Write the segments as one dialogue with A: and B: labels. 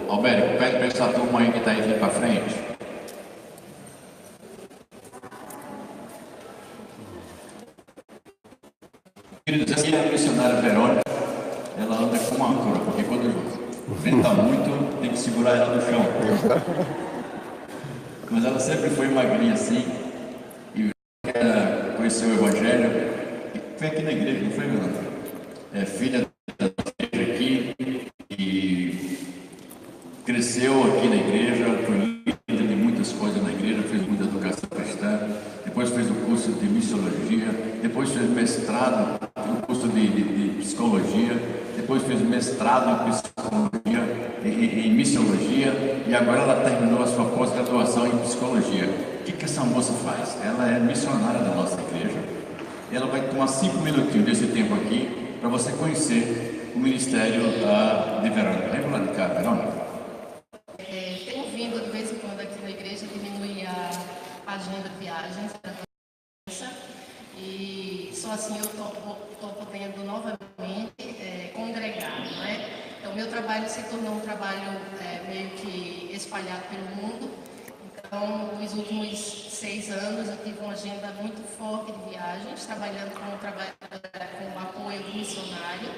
A: Albérico, pede para essa turma aí que está indo para frente. Queridos, aqui é a missionária Verônica, ela anda com uma âncora, porque quando venta muito, tem que segurar ela no chão. Mas ela sempre foi magrinha assim, e ela conheceu o Evangelho, e foi aqui na igreja, não foi, Verônica? É filha da igreja aqui, e cresceu aqui na igreja, foi líder de muitas coisas na igreja, fez muita educação cristã, depois fez o curso de missiologia, depois fez mestrado no curso de psicologia, depois fez mestrado em psicologia, em missiologia, e agora ela terminou a sua pós-graduação em psicologia. O que essa moça faz? Ela é missionária da nossa igreja. Ela vai tomar 5 minutinhos desse tempo aqui para você conhecer o ministério de Verônica. Vem lá de cá, Verônica.
B: Tenho vindo de vez em quando aqui na igreja diminuir a agenda de viagens e só assim eu estou podendo novamente congregar, não é? Então meu trabalho se tornou um trabalho meio que espalhado pelo mundo. Então nos últimos 6 anos eu tive uma agenda muito forte de viagens, trabalhando com apoio missionário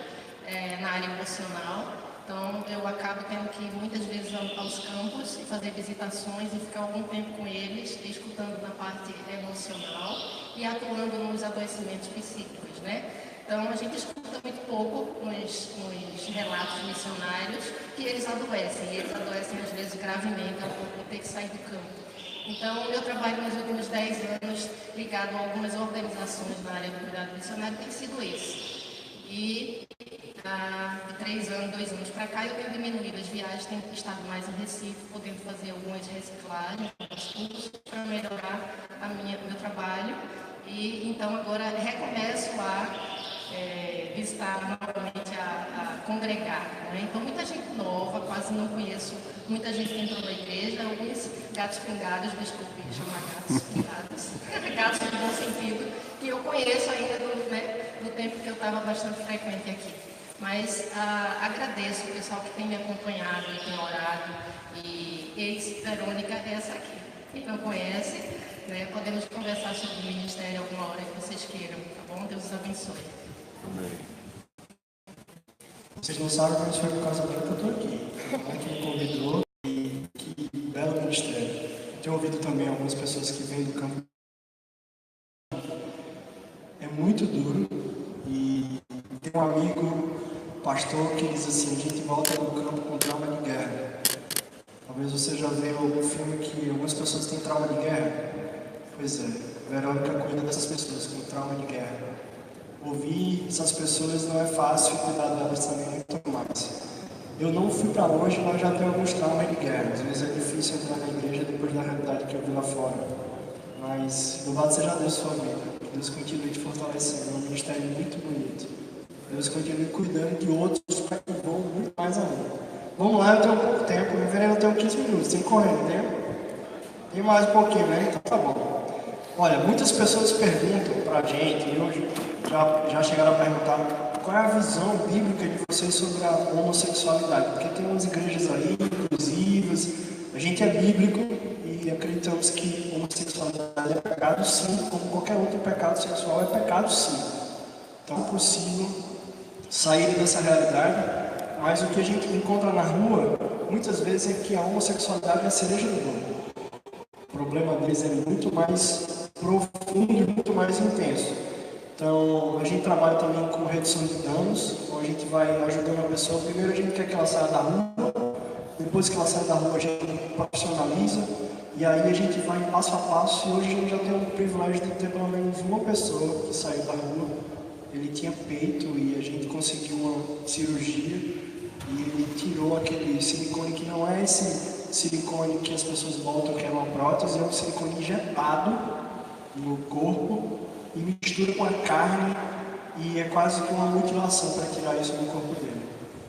B: na área emocional. Então, eu acabo tendo que ir muitas vezes aos campos e fazer visitações e ficar algum tempo com eles, escutando na parte emocional e atuando nos adoecimentos psíquicos, né? Então, a gente escuta muito pouco nos relatos missionários que eles adoecem, e eles adoecem às vezes gravemente ao ponto de ter que sair do campo. Então, o meu trabalho nos últimos 10 anos, ligado a algumas organizações na área do cuidado missionário, tem sido esse. E de 3 anos, 2 anos para cá, eu tenho diminuído as viagens, tenho estado mais em Recife, podendo fazer algumas reciclagens, alguns cursos para melhorar meu trabalho. E então agora recomeço a visitar novamente, a congregar, né? Então muita gente nova, quase não conheço, muita gente que entrou na igreja, alguns gatos pingados, desculpe chamar gatos pingados, gatos no bom sentido, que eu conheço ainda do tempo que eu estava bastante frequente aqui. Mas agradeço o pessoal que tem me acompanhado e tem orado. E ex-Verônica é essa aqui. Quem não conhece, né, podemos conversar sobre o ministério alguma hora que vocês queiram, tá bom? Deus os abençoe.
A: Amém.
C: Vocês não sabem, mas foi por causa dela que eu estou aqui. Ela que me convidou e que belo ministério. Eu tenho ouvido também algumas pessoas que vêm do campo. É muito duro. E tem um amigo, pastor, que diz assim: a gente volta do campo com trauma de guerra. Talvez você já viu algum filme que algumas pessoas têm trauma de guerra. Pois é, Verônica cuida dessas pessoas com trauma de guerra. Ouvir essas pessoas não é fácil, cuidar delas também muito mais. Eu não fui para longe, mas já tenho alguns traumas de guerra. Às vezes é difícil entrar na igreja depois da realidade que eu vi lá fora. Mas louvado seja Deus sua vida. Que Deus continue te fortalecendo. É um ministério muito bonito. Deus continue cuidando de outros para que vão muito mais ainda. Vamos lá, eu tenho pouco tempo. No verão eu tenho 15 minutos. Tem que correr, né? Tem mais um pouquinho, né? Então tá bom. Olha, muitas pessoas perguntam para a gente, e hoje já chegaram a perguntar qual é a visão bíblica de vocês sobre a homossexualidade. Porque tem umas igrejas aí, inclusivas, a gente é bíblico e acreditamos que homossexualidade é pecado sim, como qualquer outro pecado sexual é pecado sim. Então é possível sair dessa realidade, mas o que a gente encontra na rua, muitas vezes é que a homossexualidade é a cereja do bolo. O problema deles é muito mais profundo e muito mais intenso. Então, a gente trabalha também com redução de danos, então a gente vai ajudando a pessoa. Primeiro a gente quer que ela saia da rua, depois que ela sai da rua a gente profissionaliza, e aí a gente vai passo a passo, e hoje a gente já tem o privilégio de ter pelo menos uma pessoa que saiu da rua. Ele tinha peito e a gente conseguiu uma cirurgia, e ele tirou aquele silicone que não é esse silicone que as pessoas botam, que é uma prótese, é um silicone injetado no corpo e mistura com a carne, e é quase que uma mutilação para tirar isso do corpo dele.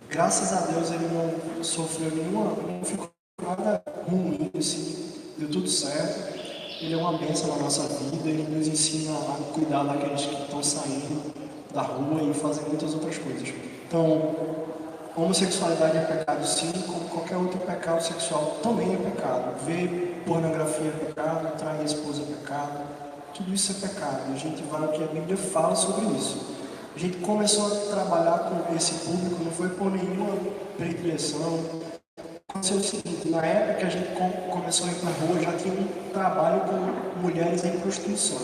C: Graças a Deus ele não sofreu não ficou nada ruim, assim, deu tudo certo. Ele é uma bênção na nossa vida, ele nos ensina a cuidar daqueles que estão saindo da rua e fazer muitas outras coisas. Então, homossexualidade é pecado sim, como qualquer outro pecado. pecado sexual também é pecado. Ver pornografia é pecado, trair a esposa é pecado. Tudo isso é pecado. A gente vai ao que a Bíblia fala sobre isso. A gente começou a trabalhar com esse público, não foi por nenhuma predileção. Aconteceu o seguinte, na época que a gente começou a ir para a rua, já tinha um trabalho com mulheres em prostituição.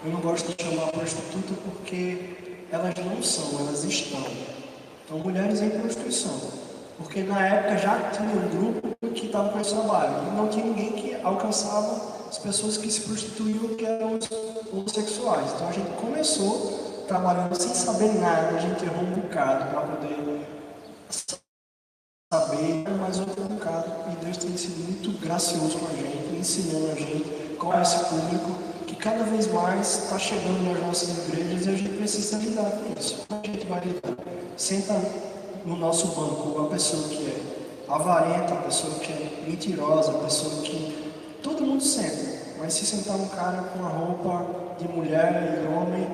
C: Eu não gosto de chamar prostituta porque elas não são, elas estão. Então, mulheres em prostituição. Porque na época já tinha um grupo que estava com esse trabalho. E não tinha ninguém que alcançava as pessoas que se prostituíam, que eram os homossexuais. Então, a gente começou trabalhando sem saber nada. A gente errou um bocado para poder saber, mas outro bocado. E Deus tem sido muito gracioso com a gente, ensinando a gente qual é esse público que cada vez mais está chegando nas nossas igrejas e a gente precisa lidar com isso. A gente vai lidar. Senta no nosso banco uma pessoa que é avarenta, uma pessoa que é mentirosa, uma pessoa que todo mundo senta, mas se sentar um cara com a roupa de mulher e homem,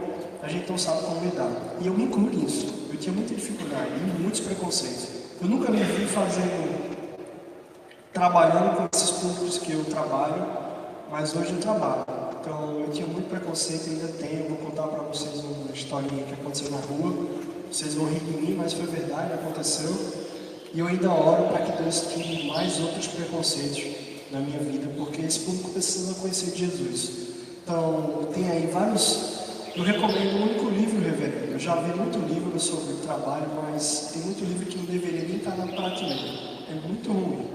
C: a gente não sabe como lidar. E eu me incluo nisso. Eu tinha muita dificuldade e muitos preconceitos. Eu nunca me vi trabalhando com esses públicos que eu trabalho, mas hoje eu trabalho. Então eu tinha muito preconceito, ainda tenho. Vou contar para vocês uma historinha que aconteceu na rua. Vocês vão rir de mim, mas foi verdade, aconteceu. E eu ainda oro para que Deus tire mais outros preconceitos na minha vida, porque esse público precisa conhecer Jesus. Então, tem aí vários. Eu recomendo um único livro, reverendo. Eu já vi muito livro sobre trabalho, mas tem muito livro que não deveria nem estar na prateleira. É muito ruim.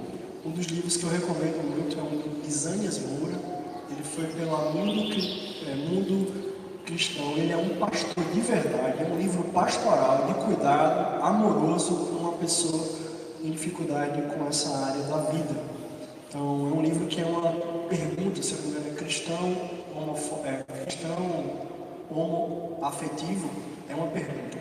C: Um dos livros que eu recomendo muito é um do Lisânias Moura. Ele foi pela Mundo Cristão. Ele é um pastor de verdade. É um livro pastoral, de cuidado, amoroso com uma pessoa em dificuldade com essa área da vida. Então, é um livro que é uma pergunta, se eu não me engano, cristão homoafetivo, é uma pergunta.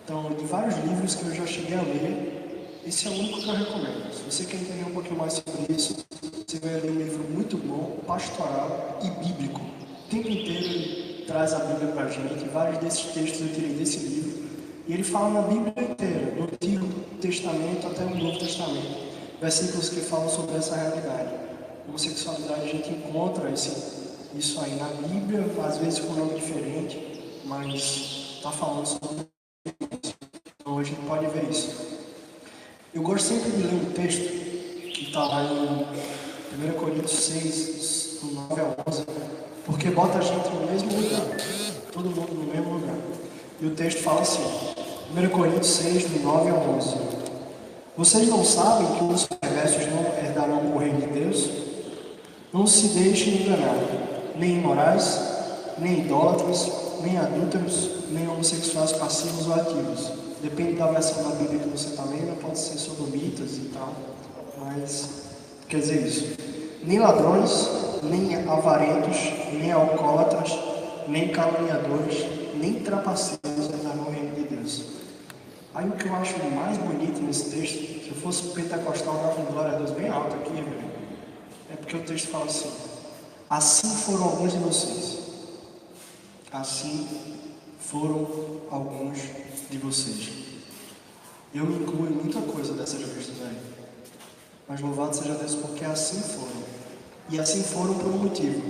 C: Então, de vários livros que eu já cheguei a ler, esse é o único que eu recomendo. Se você quer entender um pouquinho mais sobre isso, você vai ler um livro muito bom, pastoral e bíblico. O tempo inteiro ele traz a Bíblia para a gente, vários desses textos eu tirei desse livro, e ele fala na Bíblia inteira, do Antigo Testamento até o Novo Testamento, versículos que falam sobre essa realidade. Homossexualidade, a gente encontra isso aí na Bíblia, às vezes com um nome diferente, mas está falando sobre isso. Então a gente pode ver isso. Eu gosto sempre de ler um texto que está lá em 1 Coríntios 6, do 9 ao 11, porque bota a gente no mesmo lugar, todo mundo no mesmo lugar. E o texto fala assim, 1 Coríntios 6, do 9 ao 11. Vocês não sabem que os perversos não herdarão o reino de Deus? Não se deixem enganar, nem imorais, nem idólatras, nem adúlteros, nem homossexuais passivos ou ativos. Depende da versão da Bíblia que você está lendo, pode ser sodomitas e tal, mas quer dizer isso. Nem ladrões, nem avarentos, nem alcoólatras, nem caluniadores, nem trapaceiros herdarão o reino de Deus. Aí o que eu acho mais bonito nesse texto, se eu fosse pentecostal, dava um glória a Deus bem alto aqui, velho. É porque o texto fala assim, assim foram alguns de vocês. Assim foram alguns de vocês. Eu me incluo em muita coisa dessas listas aí. Mas louvado seja Deus porque assim foram. E assim foram por um motivo.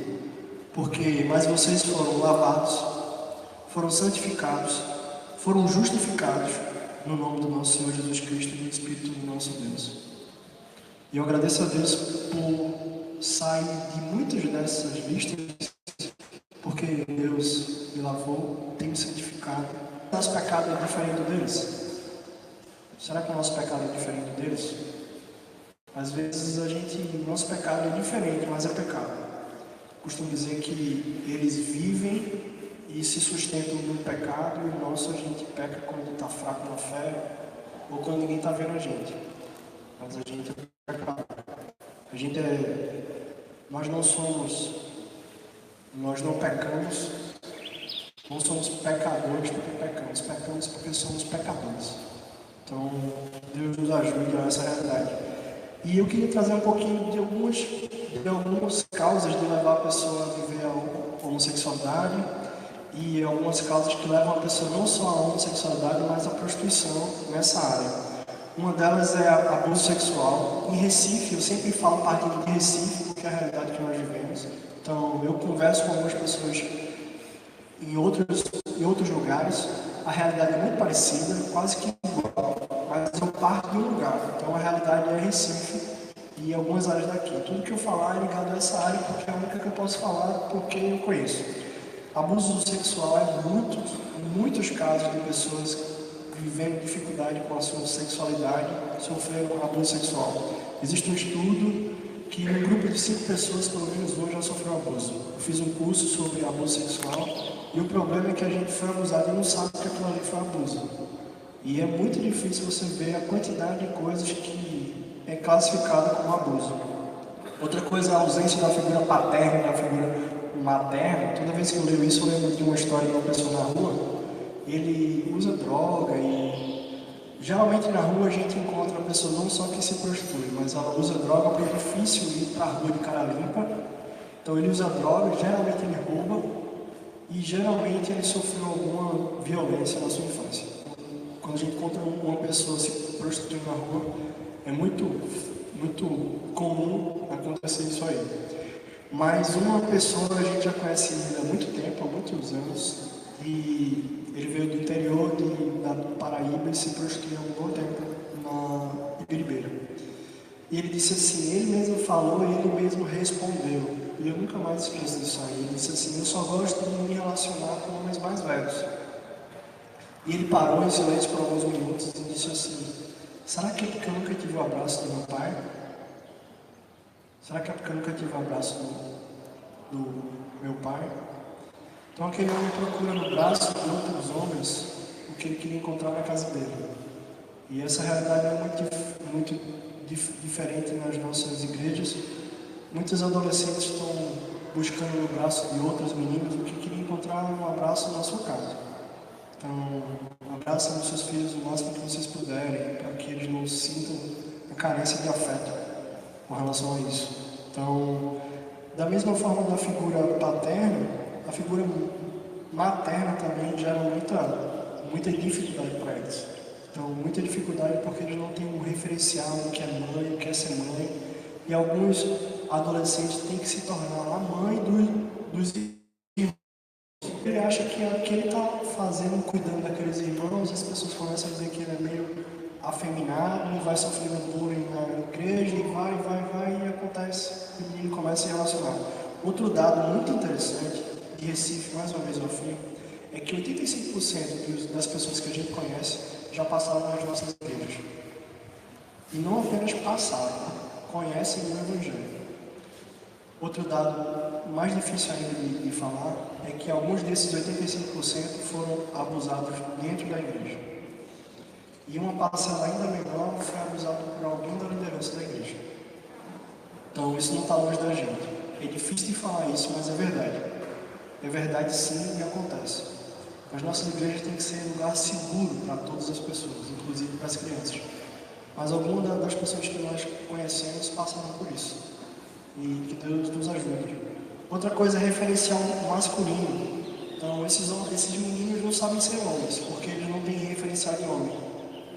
C: Mas vocês foram lavados, foram santificados, foram justificados no nome do nosso Senhor Jesus Cristo e do Espírito do nosso Deus. E eu agradeço a Deus por sair de muitas dessas listas, porque Deus me lavou, tem me santificado. Nosso pecado é diferente deles? Será que o nosso pecado é diferente deles? Às vezes nosso pecado é diferente, mas é pecado. Costumo dizer que eles vivem e se sustentam no pecado, e o nosso a gente peca quando está fraco na fé ou quando ninguém está vendo a gente. Mas a gente é pecado. Nós não pecamos, não somos pecadores porque pecamos porque somos pecadores. Então, Deus nos ajude a essa realidade. E eu queria trazer um pouquinho de algumas causas de levar a pessoa a viver a homossexualidade e algumas causas que levam a pessoa não só à homossexualidade, mas à prostituição nessa área. Uma delas é abuso sexual. Em Recife, eu sempre falo partindo de Recife, porque é a realidade que nós vivemos. Então, eu converso com algumas pessoas em outros lugares, a realidade é muito parecida, quase que igual, mas eu parto de um lugar. Então, a realidade é Recife e algumas áreas daqui. Tudo que eu falar é ligado a essa área, porque é a única que eu posso falar, porque eu conheço. Abuso sexual é em muitos casos de pessoas vivendo dificuldade com a sua sexualidade, sofreram abuso sexual. Existe um estudo que um grupo de 5 pessoas, pelo menos hoje, já sofreu abuso. Eu fiz um curso sobre abuso sexual e o problema é que a gente foi abusado e não sabe que aquilo ali foi abuso. E é muito difícil você ver a quantidade de coisas que é classificada como abuso. Outra coisa é a ausência da figura paterna, da figura materna. Toda vez que eu leio isso, eu lembro de uma história de uma pessoa na rua. Ele usa droga e geralmente na rua a gente encontra a pessoa não só que se prostitui, mas ela usa droga porque é difícil ir para a rua de cara limpa. Então ele usa droga, geralmente ele rouba e geralmente ele sofreu alguma violência na sua infância. Quando a gente encontra uma pessoa se prostituindo na rua, é muito comum acontecer isso aí. Mas uma pessoa a gente já conhece ele há muito tempo, há muitos anos, e ele veio do interior da Paraíba e se prostituiu há um bom tempo na Ibiribeira. E ele disse assim, ele mesmo falou e ele mesmo respondeu. E eu nunca mais esqueço disso aí. Ele disse assim, eu só gosto de me relacionar com homens mais velhos. E ele parou em silêncio por alguns minutos e disse assim, será que é porque eu nunca tive o abraço do meu pai? Será que é porque eu nunca tive o abraço do meu pai? Então aquele homem procura no braço de outros homens o que ele queria encontrar na casa dele. E essa realidade é muito diferente nas nossas igrejas. Muitos adolescentes estão buscando no braço de outros meninos o que queria encontrar um abraço na sua casa. Então, abraçem os seus filhos o máximo que vocês puderem, para que eles não sintam a carência de afeto com relação a isso. Então, da mesma forma da figura paterna, a figura materna também gera muita dificuldade para eles. Então, muita dificuldade porque eles não têm um referencial do que é mãe, o que é ser mãe. E alguns adolescentes têm que se tornar a mãe dos irmãos. Ele acha que o que ele está fazendo, cuidando daqueles irmãos, as pessoas começam a dizer que ele é meio afeminado, vai sofrendo bullying na igreja, e vai, e acontece, e o menino começa a se relacionar. Outro dado muito interessante, de Recife, mais uma vez eu afirmo, é que 85% das pessoas que a gente conhece já passaram nas nossas igrejas. E não apenas passaram, conhecem o Evangelho. Outro dado mais difícil ainda de falar é que alguns desses 85% foram abusados dentro da igreja. E uma parcela ainda menor foi abusada por alguém da liderança da igreja. Então isso não está longe da gente. É difícil de falar isso, mas é verdade. É verdade sim e acontece. As nossas igrejas têm que ser um lugar seguro para todas as pessoas, inclusive para as crianças. Mas algumas das pessoas que nós conhecemos passaram por isso. E que Deus nos ajude. Outra coisa é referencial masculino. Então esses meninos não sabem ser homens, porque eles não têm referencial de homem.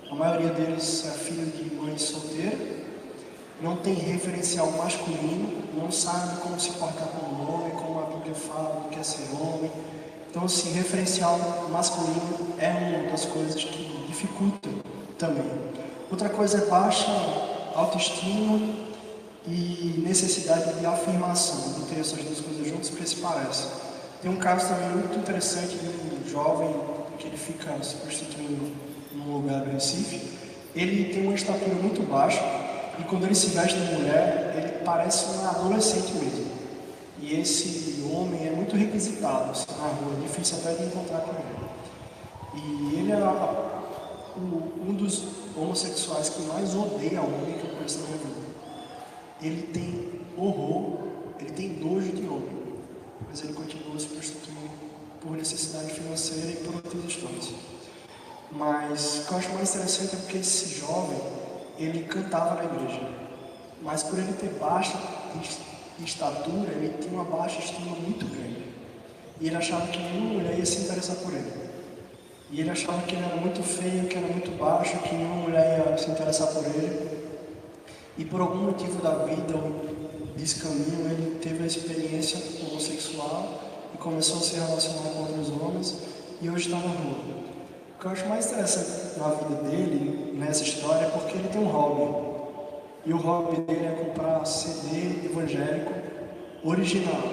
C: A maioria deles é filho de mãe solteira, não tem referencial masculino, não sabe como se portar como homem, como a Bíblia fala do que é ser homem. Então, assim, referencial masculino é uma das coisas que dificulta também. Outra coisa é baixa autoestima e necessidade de afirmação, de ter essas duas coisas juntas, porque se parece. Tem um caso também muito interessante de um jovem que ele fica se prostituindo num lugar do Recife. Ele tem uma estatura muito baixa e quando ele se veste de mulher, ele parece um adolescente mesmo. E esse homem é muito requisitado assim, na rua, é difícil até de encontrar com ele. E ele é um dos homossexuais que mais odeia homem que eu conheço na minha vida. Ele tem horror, ele tem nojo de homem, mas ele continua se prostituindo por necessidade financeira e por outras histórias. Mas o que eu acho mais interessante é porque esse jovem, ele cantava na igreja, mas por ele ter baixa estatura, ele tinha uma baixa estima muito grande. E ele achava que nenhuma mulher ia se interessar por ele. E ele achava que ele era muito feio, que era muito baixo, que nenhuma mulher ia se interessar por ele. E por algum motivo da vida, desse caminho, ele teve a experiência homossexual e começou a se relacionar com outros homens e hoje está na rua. O que eu acho mais interessante na vida dele, nessa história, é porque ele tem um hobby. E o hobby dele é comprar CD evangélico original.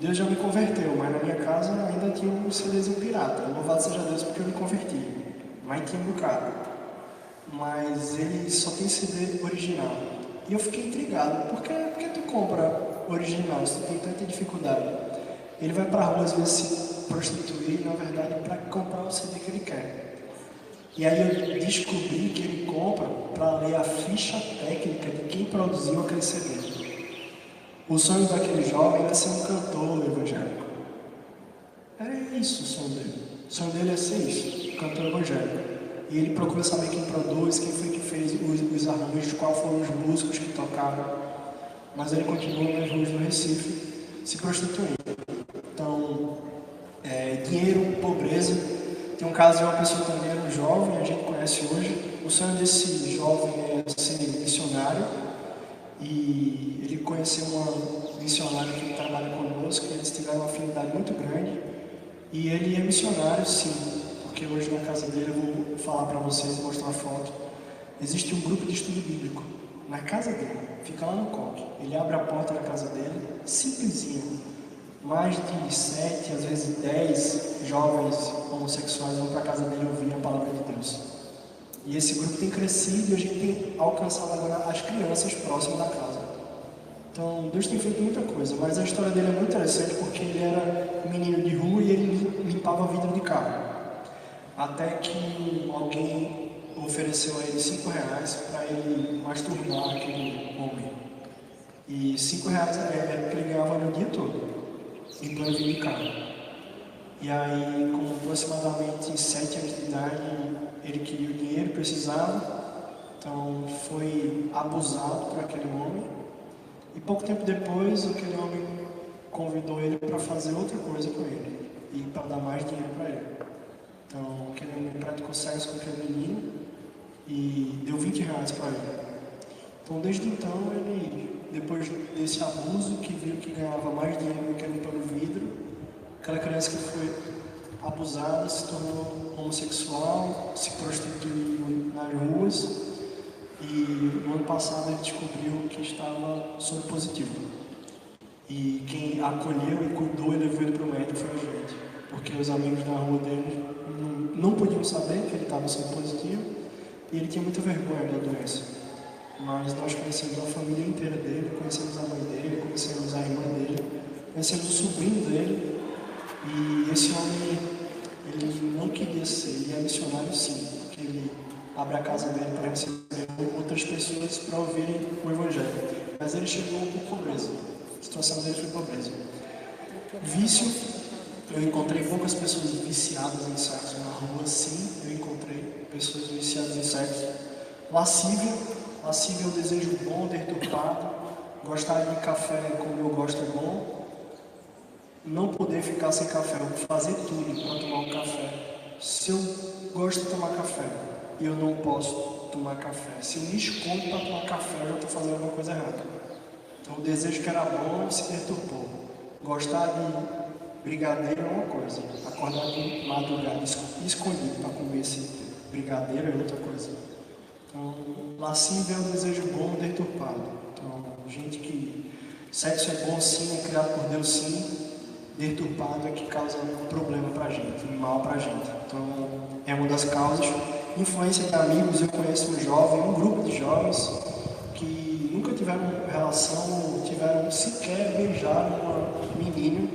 C: Deus já me converteu, mas na minha casa ainda tinha um CDzinho pirata. Louvado seja Deus porque eu me converti. Mas tinha um bocado. Mas ele só tem CD original. E eu fiquei intrigado. Por que tu compra original se tu tem tanta dificuldade? Ele vai pra rua às vezes se prostituir, na verdade, para comprar o CD que ele quer. E aí eu descobri que ele compra para ler a ficha técnica de quem produziu aquele CD. O sonho daquele jovem era ser um cantor evangélico. Era isso o sonho dele. O sonho dele é ser isso, um cantor evangélico. E ele procura saber quem produz, quem foi que fez os arranjos, quais foram os músicos que tocaram. Mas ele continua nas ruas do Recife, se prostituindo. Então, dinheiro, pobreza. Tem um caso de uma pessoa também, era um jovem, a gente conhece hoje. O sonho desse jovem é ser missionário. E ele conheceu uma missionária que trabalha conosco, e eles tiveram uma afinidade muito grande. E ele é missionário, sim, porque hoje na casa dele, eu vou falar para vocês, mostrar uma foto. Existe um grupo de estudo bíblico na casa dele, fica lá no coque. Ele abre a porta da casa dele, simplesinho. Mais de 7, às vezes 10 jovens homossexuais vão para a casa dele ouvir a palavra de Deus. E esse grupo tem crescido e a gente tem alcançado agora as crianças próximas da casa. Então, Deus tem feito muita coisa, mas a história dele é muito interessante porque ele era menino de rua e ele limpava vidro de carro. Até que alguém ofereceu a ele R$5 para ele masturbar aquele homem. E R$5 era o que ele ganhava no dia todo, limpando vidro de carro. E aí, com aproximadamente 7 anos de idade, ele queria o dinheiro, precisava, então foi abusado por aquele homem. E pouco tempo depois, aquele homem convidou ele para fazer outra coisa com ele e para dar mais dinheiro para ele. Então, aquele homem praticou sexo com aquele menino e deu R$20 para ele. Então, desde então, ele, depois desse abuso, que viu que ganhava mais dinheiro do que limpando o vidro, aquela criança que foi abusada se tornou homossexual, se prostituiu nas ruas e no ano passado ele descobriu que estava soro positivo. E quem acolheu e cuidou e levou ele para o médico foi a gente, porque os amigos na rua dele não podiam saber que ele estava soro positivo e ele tinha muita vergonha da doença. Mas nós conhecemos a família inteira dele, conhecemos a mãe dele, conhecemos a irmã dele, conhecemos o sobrinho dele. E esse homem, ele não queria ser, ele é missionário sim, porque ele abre a casa dele para receber outras pessoas para ouvirem o Evangelho. Mas ele chegou por pobreza, a situação dele foi pobreza. Vício, eu encontrei poucas pessoas viciadas em sexo na rua, sim, eu encontrei pessoas viciadas em sexo. Lascívia é o desejo bom, deturpado, gostar de café como eu gosto é bom. Não poder ficar sem café, eu vou fazer tudo para tomar um café. Se eu gosto de tomar café e eu não posso tomar café, se eu me escondo para tomar café, eu já estou fazendo alguma coisa errada. Então o desejo que era bom se deturpou. Gostar de brigadeiro é uma coisa, acordar de madrugada escondido para comer esse brigadeiro é outra coisa. Então, lascívia é um desejo bom deturpado. Então, gente que sexo é bom sim, é criado por Deus sim, deturpado é que causa problema pra gente, mal pra gente. Então, é uma das causas. Influência de amigos, eu conheço um grupo de jovens que nunca tiveram relação, tiveram sequer beijar uma menina,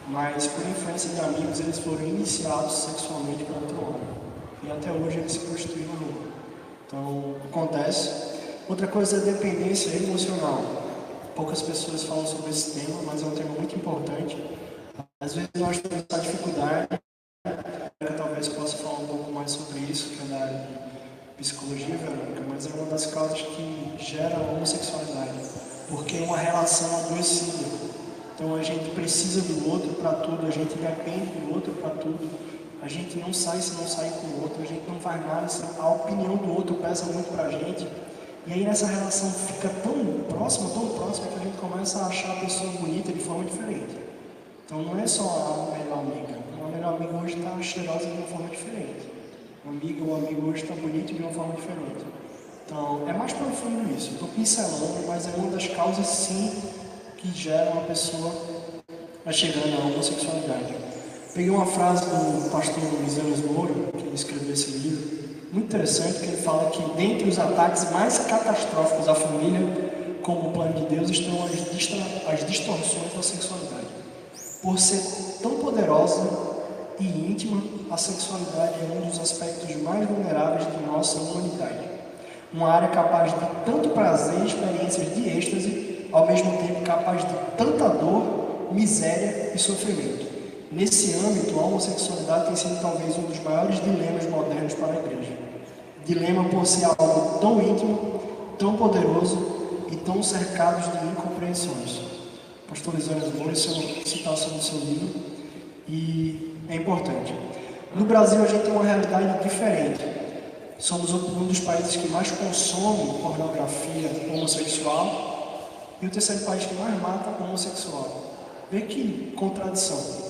C: mas por influência de amigos eles foram iniciados sexualmente por outro homem. E até hoje eles se prostituem na rua. Então, acontece. Outra coisa é dependência emocional. Poucas pessoas falam sobre esse tema, mas é um tema muito importante. Às vezes nós temos essa dificuldade, eu talvez possa falar um pouco mais sobre isso, que é da área de psicologia, Verônica, mas é uma das causas que gera a homossexualidade, porque é uma relação adoecida. Então a gente precisa do outro para tudo, a gente depende do outro para tudo. a gente não sai se não sair com o outro, a gente não faz nada se a opinião do outro pesa muito pra gente. E aí nessa relação fica tão próxima, que a gente começa a achar a pessoa bonita de forma diferente. Então não é só a melhor amiga. Uma melhor amiga hoje está cheirosa de uma forma diferente. Uma amiga ou um amigo hoje está bonito de uma forma diferente. Então é mais profundo isso. Estou pincelando, mas é uma das causas sim que gera uma pessoa a chegar na homossexualidade. Peguei uma frase do pastor Luiz Moura, que ele escreveu esse livro, muito interessante, que ele fala que dentre os ataques mais catastróficos à família, como o plano de Deus, estão as distorções da sexualidade. Por ser tão poderosa e íntima, a sexualidade é um dos aspectos mais vulneráveis de nossa humanidade. Uma área capaz de tanto prazer e experiências de êxtase, ao mesmo tempo capaz de tanta dor, miséria e sofrimento. Nesse âmbito, a homossexualidade tem sido talvez um dos maiores dilemas modernos para a igreja. Dilema por ser algo tão íntimo, tão poderoso e tão cercados de incompreensões. Pastor Lisânias Moura, isso é uma citação do seu livro e é importante. No Brasil, a gente tem uma realidade diferente. Somos um dos países que mais consome pornografia homossexual e o terceiro país que mais mata homossexual. Vê que contradição.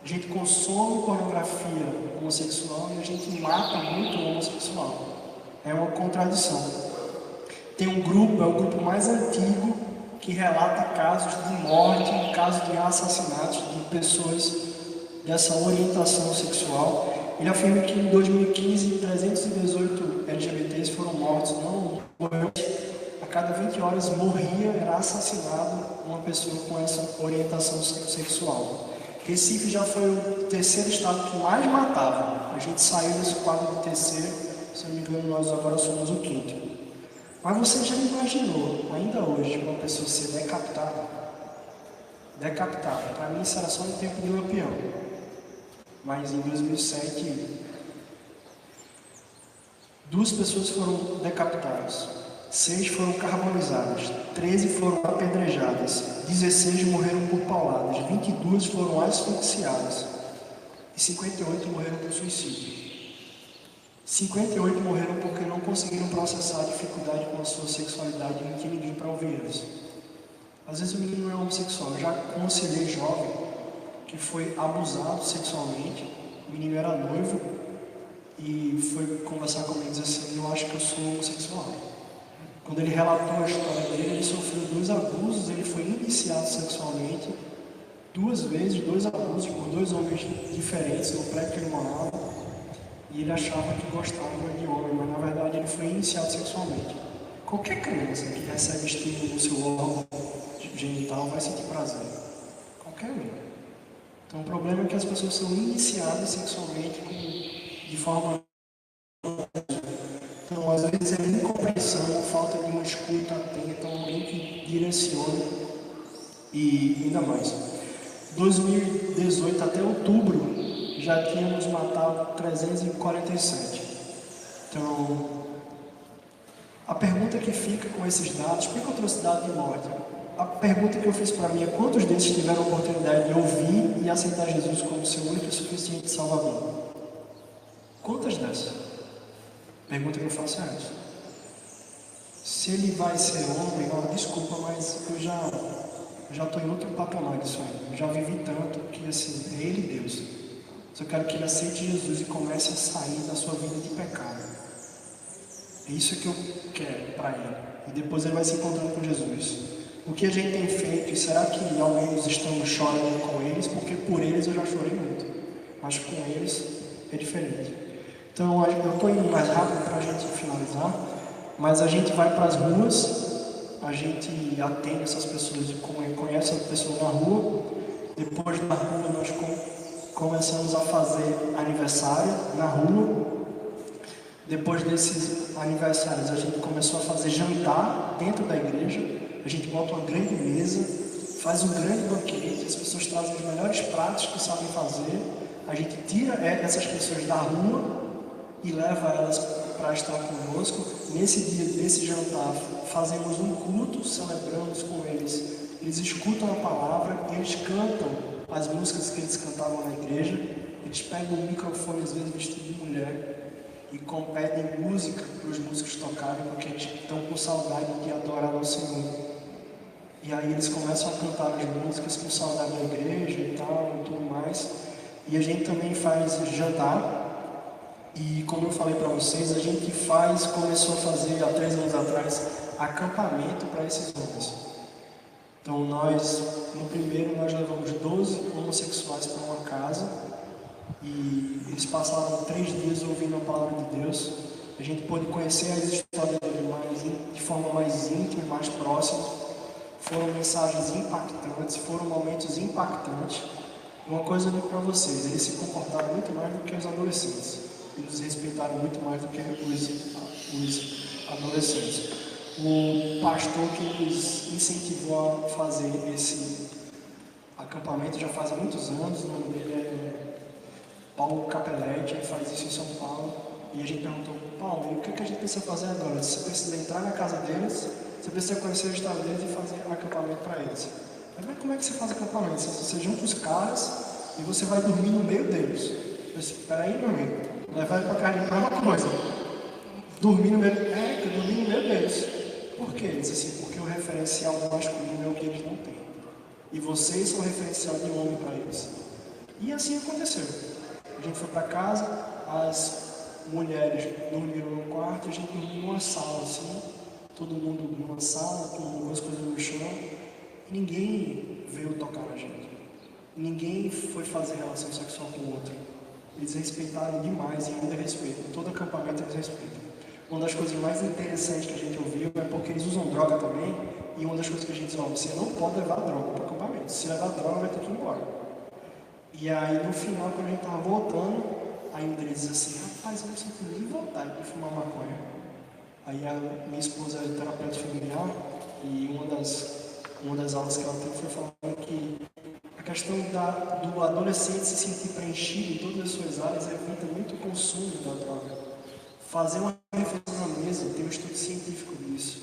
C: A gente consome pornografia homossexual e a gente mata muito o homossexual. É uma contradição. Tem um grupo, é o grupo mais antigo, que relata casos de morte, casos de assassinatos de pessoas dessa orientação sexual. Ele afirma que em 2015, 318 LGBTs foram mortos, não morreu. A cada 20 horas morria, era assassinado uma pessoa com essa orientação sexual. Recife já foi o terceiro estado que mais matava. A gente saiu desse quadro do terceiro, se não me engano, nós agora somos o quinto. Mas você já imaginou, ainda hoje, uma pessoa ser decapitada? Decapitada. Para mim, isso era só no tempo de Lampião. Mas em 2007, 2 pessoas foram decapitadas. 6 foram carbonizadas, 13 foram apedrejadas, 16 morreram por pauladas, 22 foram asfixiadas e 58 morreram por suicídio. 58 morreram porque não conseguiram processar a dificuldade com a sua sexualidade e não tinha ninguém para ouvir eles. Às vezes o menino não é homossexual. Eu já aconselhei jovem que foi abusado sexualmente, o menino era noivo e foi conversar comigo e dizer assim: eu acho que eu sou homossexual. Quando ele relatou a história dele, ele sofreu 2 abusos, ele foi iniciado sexualmente 2 vezes, 2 abusos por 2 homens diferentes no prédio que ele morava, e ele achava que gostava de homem, mas na verdade ele foi iniciado sexualmente. Qualquer criança que recebe estímulo no seu órgão genital vai sentir prazer. Qualquer um. Então o problema é que as pessoas são iniciadas sexualmente de forma... Então, às vezes é incompreensão, falta de uma escuta atenta, alguém que direcione e ainda mais. 2018 até outubro já tínhamos matado 347. Então, a pergunta que fica com esses dados, por que eu trouxe dados de morte? A pergunta que eu fiz para mim é: quantos desses tiveram a oportunidade de ouvir e aceitar Jesus como seu único e suficiente Salvador? Quantas dessas? A pergunta que eu faço é essa. Se ele vai ser homem, desculpa, mas eu já estou em outro patamar disso aí. Eu já vivi tanto que assim, é ele Deus. Só quero que ele aceite Jesus e comece a sair da sua vida de pecado. É isso que eu quero para ele. E depois ele vai se encontrando com Jesus. O que a gente tem feito, e será que ao menos estamos chorando com eles? Porque por eles eu já chorei muito. Mas com eles é diferente. Então, eu estou indo mais rápido para a gente finalizar, mas a gente vai para as ruas, a gente atende essas pessoas, conhece a pessoa na rua, depois da rua nós começamos a fazer aniversário na rua, depois desses aniversários a gente começou a fazer jantar dentro da igreja, a gente bota uma grande mesa, faz um grande banquete, as pessoas trazem os melhores pratos que sabem fazer, a gente tira essas pessoas da rua e leva elas para estar conosco. Nesse dia desse jantar, fazemos um culto, celebramos com eles. Eles escutam a palavra, eles cantam as músicas que eles cantavam na igreja, Eles pegam o microfone, às vezes vestido de mulher, e pedem música para os músicos tocarem, porque eles estão com saudade de adorar ao Senhor. E aí eles começam a cantar as músicas com saudade da igreja e tal, e tudo mais. E a gente também faz jantar. E como eu falei para vocês, a gente começou a fazer há 3 anos atrás, acampamento para esses homens. Então no primeiro nós levamos 12 homossexuais para uma casa e eles passaram 3 dias ouvindo a palavra de Deus. A gente pôde conhecer as histórias dele de forma mais íntima, mais próxima. Foram mensagens impactantes, foram momentos impactantes. Uma coisa eu digo para vocês, eles se comportaram muito mais do que os adolescentes. Eles respeitaram muito mais do que os adolescentes. O pastor que nos incentivou a fazer esse acampamento já faz muitos anos, o nome dele é Paulo Capelletti, ele faz isso em São Paulo. E a gente perguntou, Paulo, e o que a gente precisa fazer agora? Você precisa entrar na casa deles, você precisa conhecer o estado deles e fazer acampamento para eles. Mas como é que você faz acampamento? Você junta os caras e você vai dormir no meio deles. Eu disse, peraí, meu amigo, levar ele para casa de uma coisa. Dormir no meio deles. Por quê? Ele disse assim, porque o referencial masculino é o que eles não têm. E vocês são o referencial de homem para eles. E assim aconteceu. A gente foi para casa, as mulheres dormiram no quarto, a gente dormiu numa sala assim, todo mundo numa sala, todo mundo com as coisas no chão. Ninguém veio tocar na gente. Ninguém foi fazer relação sexual com o outro. Eles respeitaram demais e ainda respeitam. Todo acampamento eles respeitam. Uma das coisas mais interessantes que a gente ouviu é porque eles usam droga também. E uma das coisas que a gente diz, você não pode levar droga para o acampamento. Se levar droga, vai ter que ir embora. E aí, no final, quando a gente estava voltando, aí um deles disse assim, rapaz, eu não sinto nem vontade de fumar maconha. Aí a minha esposa é terapeuta familiar e uma das aulas que ela teve foi falando que a questão do adolescente se sentir preenchido em todas as suas áreas evita muito o consumo da droga. Fazer uma refeição na mesa, tem um estudo científico disso,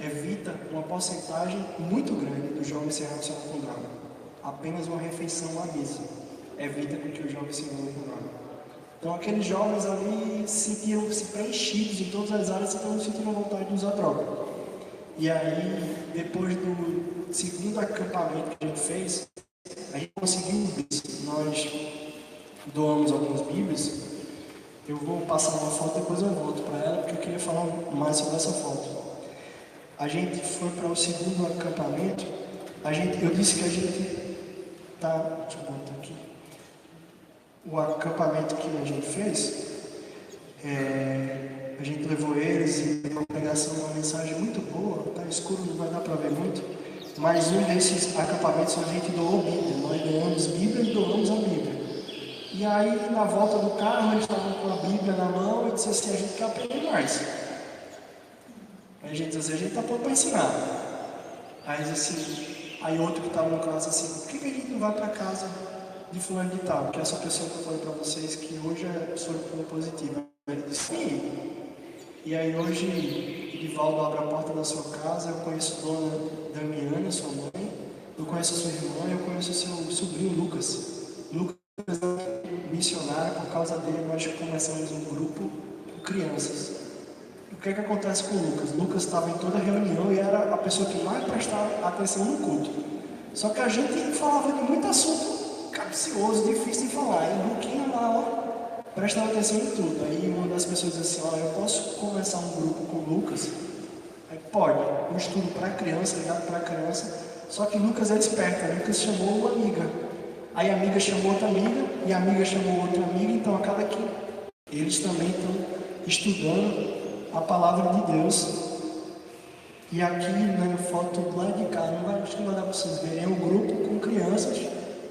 C: evita uma porcentagem muito grande dos jovens se relacionando com droga. Apenas uma refeição à mesa evita que os jovens se envolvam com droga. Então aqueles jovens ali sentiram-se preenchidos em todas as áreas e estão sentindo a vontade de usar droga. E aí, depois do segundo acampamento que a gente fez, a gente conseguiu Bíblias. Nós doamos algumas Bíblias. Eu vou passar uma foto, depois eu volto para ela, porque eu queria falar mais sobre essa foto. A gente foi para o segundo acampamento. Eu disse que a gente tá. Deixa eu botar aqui. O acampamento que a gente fez, a gente levou eles e deu uma pregação, uma mensagem muito boa. Tá escuro, não vai dar para ver muito. Mas um desses acampamentos a gente doou Bíblia. Nós doamos Bíblia e doamos a Bíblia. E aí, na volta do carro, eles estavam com a Bíblia na mão e disse assim, a gente quer aprender mais. Aí a gente disse assim, a gente está pronto para ensinar. Aí outro que estava no caso assim, por que a gente não vai para casa de fulano de tal? Que é essa pessoa que eu falei para vocês que hoje é soro positiva. Ele disse, sim. E aí hoje, Edivaldo abre a porta da sua casa, eu conheço a dona Damiana, sua mãe, eu conheço a sua irmã, eu conheço o seu sobrinho Lucas. Lucas é missionário, por causa dele nós começamos um grupo com crianças. O que acontece com o Lucas? Lucas estava em toda reunião e era a pessoa que mais prestava atenção no culto. Só que a gente falava de muito assunto capcioso, difícil de falar. E o Luquinha lá, prestava atenção em tudo. Aí uma das pessoas disse assim, eu posso começar um grupo com o Lucas? Aí pode, um estudo para criança, ligado para criança. Só que Lucas era esperto, Lucas chamou uma amiga. Aí a amiga chamou outra amiga, e a amiga chamou outra amiga, então acaba que eles também estão estudando a palavra de Deus. E aqui na foto do lado de cá, acho que não vai dar para vocês verem, é um grupo com crianças,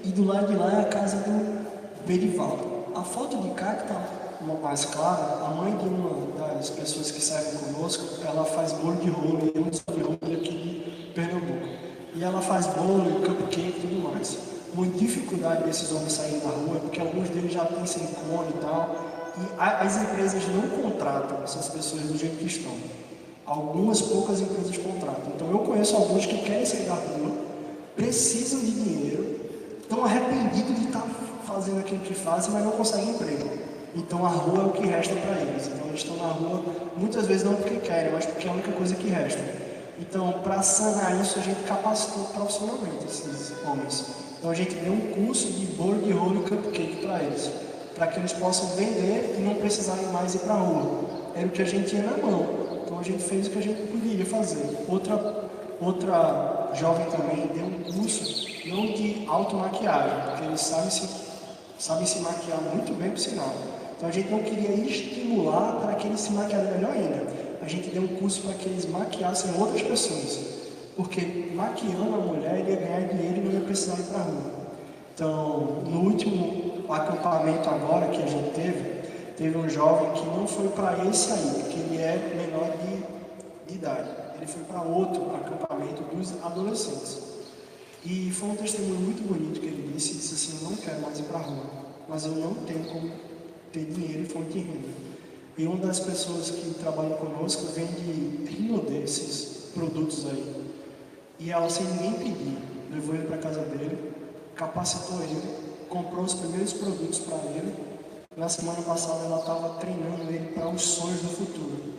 C: e do lado de lá é a casa do Berivaldo. A foto de cá, que está mais clara, a mãe de uma das pessoas que servem conosco, ela faz bolo de rolo, e eu não sou de rolo aqui de Pernambuco. E ela faz bolo, cupcake e tudo mais. Uma dificuldade desses homens saírem da rua, porque alguns deles já têm silicone e tal, e as empresas não contratam essas pessoas do jeito que estão. Algumas poucas empresas contratam. Então eu conheço alguns que querem sair da rua, precisam de dinheiro, estão arrependidos de estar fazendo aquilo que fazem, mas não conseguem emprego. Então a rua é o que resta para eles. Então eles estão na rua, muitas vezes não porque querem, mas porque é a única coisa que resta. Então, para sanar isso, a gente capacitou profissionalmente esses homens. Então a gente deu um curso de bolo de rolo e cupcake para eles, para que eles possam vender e não precisarem mais ir para a rua. Era o que a gente tinha na mão. Então a gente fez o que a gente poderia fazer. Outra jovem também deu um curso, não de automaquiagem, porque eles sabem se maquiar muito bem, por sinal. Então a gente não queria estimular para que eles se maquiassem melhor ainda. A gente deu um curso para que eles maquiassem outras pessoas. Porque maquiando a mulher, ele ia ganhar dinheiro e não ia precisar ir para a rua. Então, no último acampamento agora que a gente teve um jovem que não foi para esse aí, porque ele é menor de idade. Ele foi para outro acampamento dos adolescentes. E foi um testemunho muito bonito que ele disse assim, eu não quero mais ir para a rua, mas eu não tenho como ter dinheiro e fonte de renda. E uma das pessoas que trabalham conosco vende Rinodê, esses produtos aí. E ela, sem ninguém pedir, levou ele para a casa dele, capacitou ele, comprou os primeiros produtos para ele. Na semana passada ela estava treinando ele para os sonhos do futuro.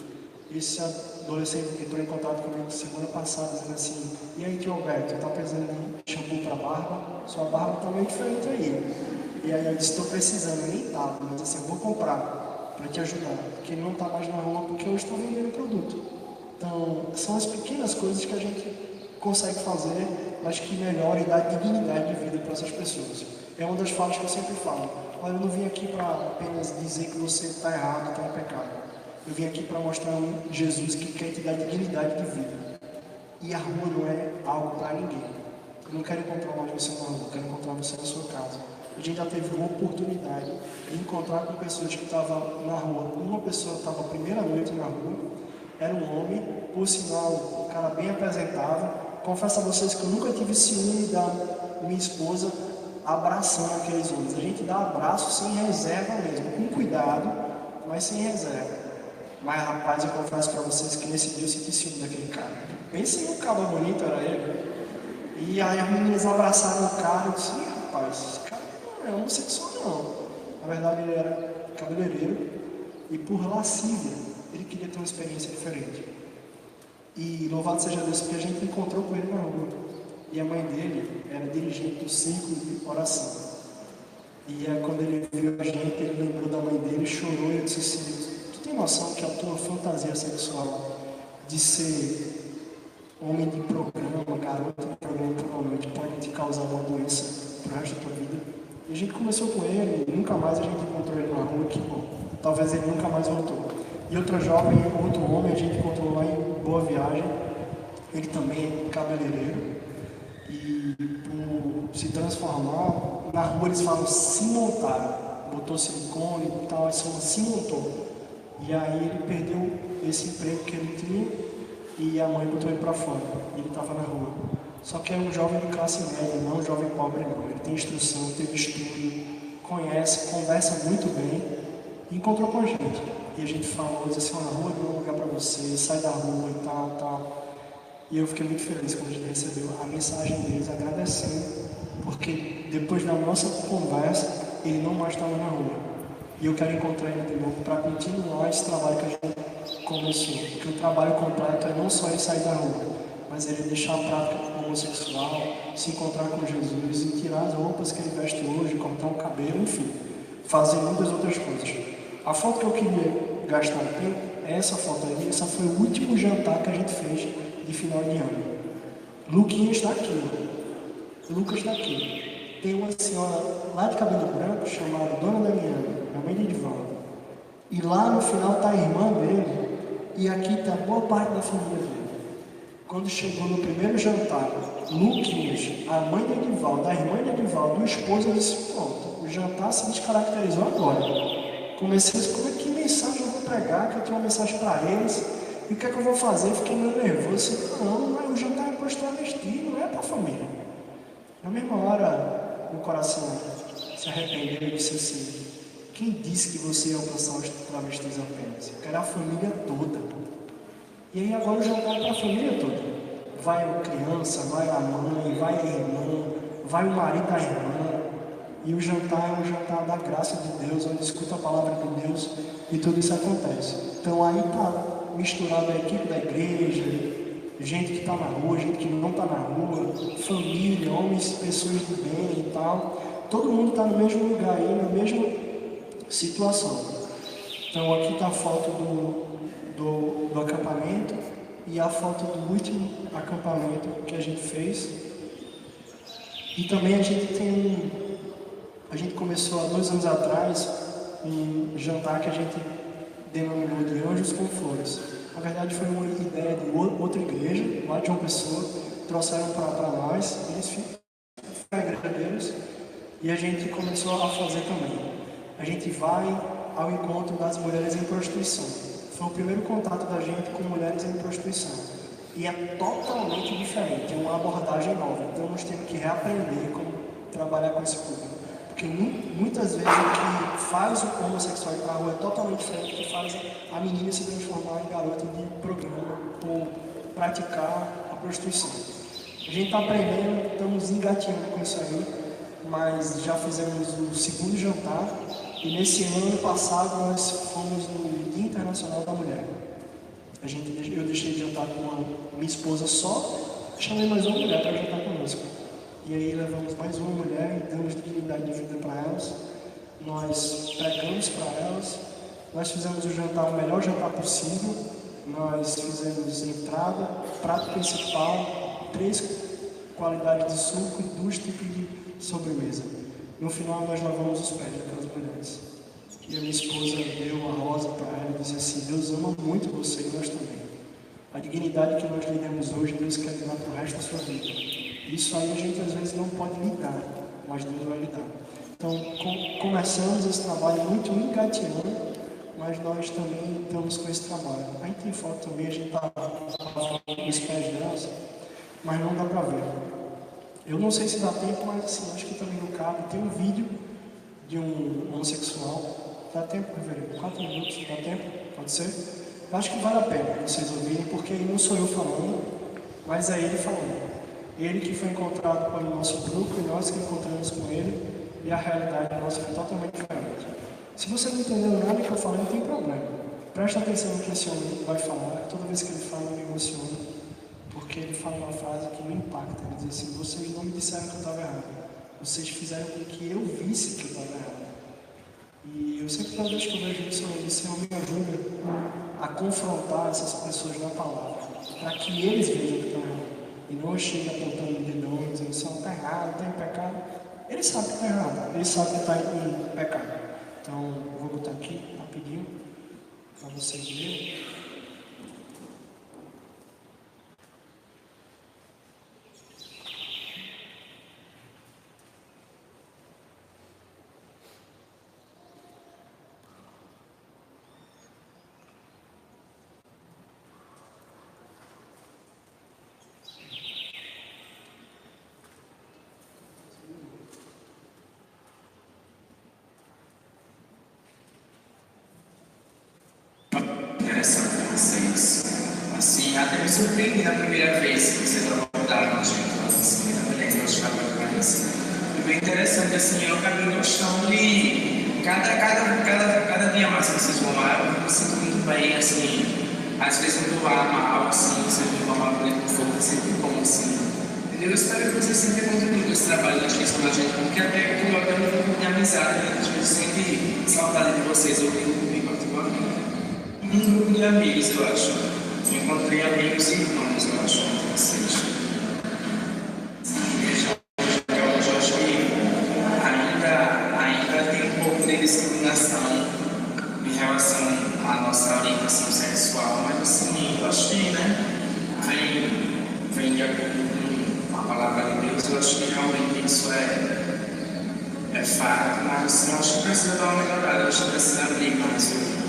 C: Esse adolescente que entrou em contato comigo semana passada, dizendo assim, e aí tio Alberto, está precisando de shampoo para barba? Sua barba está meio diferente aí. E aí eu disse, estou precisando, nem tá, mas assim, eu vou comprar para te ajudar, porque ele não está mais na rua, porque eu estou vendendo produto. Então, são as pequenas coisas que a gente consegue fazer, mas que melhora e dá dignidade de vida para essas pessoas. É uma das falas que eu sempre falo. Olha, eu não vim aqui para apenas dizer que você está errado, está em pecado. Eu vim aqui para mostrar um Jesus que quer te dar dignidade de vida. E a rua não é algo para ninguém. Eu não quero encontrar mais você na rua, eu quero encontrar você na sua casa. A gente já teve uma oportunidade de encontrar com pessoas que estavam na rua. Uma pessoa estava a primeira noite na rua, era um homem, por sinal, um cara bem apresentável. Confesso a vocês que eu nunca tive ciúme da minha esposa abraçando aqueles homens. A gente dá abraço sem reserva mesmo, com cuidado, mas sem reserva. Mas rapaz, eu confesso para vocês que nesse dia eu senti ciúme daquele cara. Pense em um cara bonito, era ele. E aí as meninas abraçaram o cara e disse, rapaz, esse cara não é homossexual não. Na verdade ele era cabeleireiro e por lascívia ele queria ter uma experiência diferente. E louvado seja Deus, porque a gente encontrou com ele na rua. E a mãe dele era dirigente do círculo de oração. E aí, quando ele viu a gente, ele lembrou da mãe dele, chorou e eu disse assim, tu tem noção que a tua fantasia sexual de ser homem de programa, garota de programa por uma noite, pode te causar uma doença pro resto da tua vida? E a gente começou com ele, e nunca mais a gente encontrou ele na rua, que bom, talvez ele nunca mais voltou. E outra jovem, outro homem, a gente encontrou lá em Boa Viagem, ele também é cabeleireiro, e por se transformar, na rua eles falam se montaram, botou silicone e tal, se montou. E aí ele perdeu esse emprego que ele tinha e a mãe botou ele para fora, e ele estava na rua. Só que é um jovem de classe média, não um jovem pobre não, ele tem instrução, teve estudo, conhece, conversa muito bem, e encontrou com a gente. E a gente falou, disse assim, a rua é um lugar para você, sai da rua e tal, tal. E eu fiquei muito feliz quando a gente recebeu a mensagem deles, agradecendo, porque depois da nossa conversa, ele não mais estava na rua. E eu quero encontrar ele de novo para continuar esse trabalho que a gente começou. Porque o trabalho completo é não só ele sair da rua, mas ele deixar a prática homossexual, se encontrar com Jesus e tirar as roupas que ele veste hoje, cortar o cabelo, enfim, fazer muitas outras coisas. A foto que eu queria gastar um tempo é essa foto aí. Essa foi o último jantar que a gente fez de final de ano. Luquinhas está aqui. Lucas está aqui. Tem uma senhora lá de cabelo branco chamada Dona Damiana, a mãe de Edivaldo. E lá no final está a irmã dele e aqui está boa parte da família dele. Quando chegou no primeiro jantar, Luquinhas, a mãe de Edivaldo, a irmã de Edivaldo, o esposo, disse, pronto, o jantar se descaracterizou agora. Comecei a escolher que mensagem eu vou pregar, que eu tenho uma mensagem para eles, e o que é que eu vou fazer? Fiquei meio nervoso. Não, mas o jantar é para os travestis, não é para a família. Na mesma hora, o coração se arrependeu e disse assim, quem disse que você ia alcançar os travestis apenas? Eu quero a família toda. E aí agora o jantar é para a família toda. Vai a criança, vai a mãe, vai a irmã, vai o marido da irmã. E o jantar é um jantar da graça de Deus, onde escuta a palavra de Deus e tudo isso acontece. Então aí está misturado a equipe da igreja, gente que está na rua, gente que não está na rua, família, homens, pessoas de bem e tal. Todo mundo está no mesmo lugar aí, na mesma situação. Então aqui está a foto do acampamento e a foto do último acampamento que a gente fez. E também a gente começou há 2 anos atrás um jantar que a gente denominou de Anjos com Flores. Na verdade foi uma ideia de outra igreja, lá de uma pessoa, trouxeram para nós, eles ficaram igrejas e a gente começou a fazer também. A gente vai ao encontro das mulheres em prostituição. Foi o primeiro contato da gente com mulheres em prostituição. E é totalmente diferente, é uma abordagem nova. Então nós temos que reaprender como trabalhar com esse público. Porque muitas vezes o que faz o homossexual ir para a rua é totalmente diferente do que faz a menina se transformar em garota de programa ou praticar a prostituição. A gente está aprendendo, estamos engatinhando com isso aí, mas já fizemos o 2º jantar e nesse ano passado nós fomos no Dia Internacional da Mulher. Eu deixei de jantar com a minha esposa só, chamei mais uma mulher para jantar conosco. E aí levamos mais uma mulher e damos dignidade de vida para elas. Nós pregamos para elas. Nós fizemos o jantar, o melhor jantar possível. Nós fizemos entrada, prato principal, 3 qualidades de suco e 2 tipos de sobremesa. No final nós lavamos os pés daquelas mulheres. E a minha esposa deu a rosa para ela e disse assim: Deus ama muito você e nós também. A dignidade que nós lhe demos hoje, Deus quer dar para o resto da sua vida. Isso aí a gente às vezes não pode lidar, mas Deus vai lidar. Então começamos esse trabalho muito engateando, mas nós também estamos com esse trabalho. Aí tem foto também, a gente está com os pés delas, mas não dá para ver. Eu não sei se dá tempo, mas assim, acho que também não cabe. Tem um vídeo de um homossexual. Dá tempo, reverendo? 4 minutos, dá tempo? Pode ser? Eu acho que vale a pena vocês ouvirem, porque não sou eu falando, mas é ele falando. Ele que foi encontrado pelo nosso grupo e nós que encontramos com ele, e a realidade nossa foi totalmente diferente. Se você não entendeu nada que eu falei, não tem problema. Presta atenção no que esse homem vai falar. Toda vez que ele fala, eu me emociono, porque ele fala uma frase que me impacta. Ele diz assim: vocês não me disseram que eu estava errado, vocês fizeram com que eu visse que eu estava errado. E eu sempre, toda vez que eu vejo isso, eu digo: Senhor, me ajuda a confrontar essas pessoas na palavra, para que eles vejam que estão errados. E não chegue apontando o dedão, dizendo: Senhor, está errado, está em pecado. Ele sabe que está errado, ele sabe que está em pecado. Então, eu vou botar aqui rapidinho, para vocês verem.
D: Vocês, assim, até me surpreendi na primeira vez que vocês abordaram a gente, assim, na primeira vez que eu foi bem interessante, assim, eu caí no chão de cada dia mais que vocês vão lá, eu me sinto muito bem, assim, às vezes eu tô lá mal, assim, você me uma coisa que foi sempre bom, assim. Eu espero que vocês sempre continuem esse trabalho na descrição da gente, porque até que eu até um pouco de amizade, né? A gente sente saudade de vocês ouvindo comigo atualmente. Um grupo de amigos, eu acho. Eu encontrei amigos e irmãos, eu acho, entre vocês. Eu acho que ainda tem um pouco de discriminação em relação à nossa orientação sexual, mas assim, eu acho que, né? Aí vem de acordo com a palavra de Deus, eu acho que realmente isso é fato, mas assim, eu acho que precisa dar uma melhorada, eu acho que precisa abrir mais o